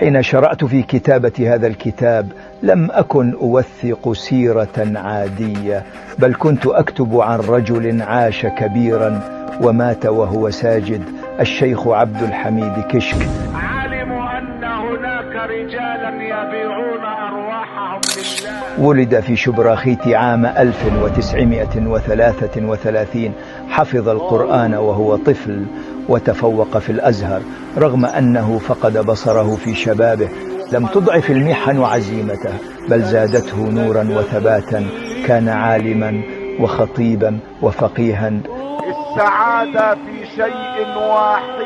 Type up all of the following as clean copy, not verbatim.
حين شرعت في كتابة هذا الكتاب لم أكن أوثق سيرة عادية، بل كنت أكتب عن رجل عاش كبيرا ومات وهو ساجد، الشيخ عبد الحميد كشك. علموا أن هناك رجالا يبيعون أرواحهم لله. ولد في شبراخيت عام 1933. حفظ القرآن وهو طفل وتفوق في الأزهر رغم أنه فقد بصره في شبابه. لم تضعف المحن عزيمته بل زادته نورا وثباتا. كان عالما وخطيبا وفقيها. السعادة في شيء واحد،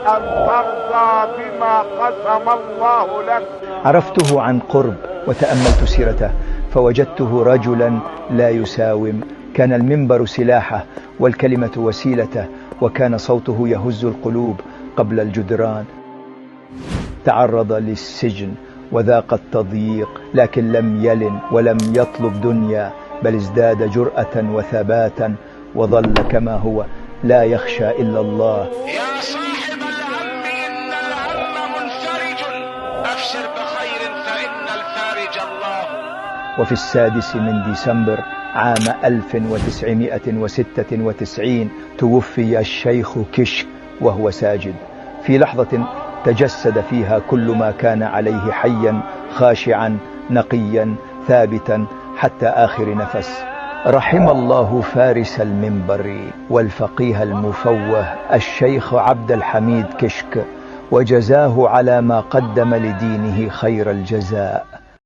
أن ترضى بما قسم الله لك. عرفته عن قرب وتأملت سيرته فوجدته رجلا لا يساوم. كان المنبر سلاحه والكلمة وسيلته، وكان صوته يهز القلوب قبل الجدران. تعرض للسجن وذاق التضييق، لكن لم يلن ولم يطلب دنيا، بل ازداد جرأة وثباتا وظل كما هو لا يخشى إلا الله. يا صاحب الهم إن الهم منفرج، أبشر بخير فإن الفارج الله. وفي 6 ديسمبر عام 1996 توفي الشيخ كشك وهو ساجد، في لحظة تجسد فيها كل ما كان عليه حيا خاشعا نقيا ثابتا حتى آخر نفس. رحم الله فارس المنبر والفقيه المفوه الشيخ عبد الحميد كشك، وجزاه على ما قدم لدينه خير الجزاء.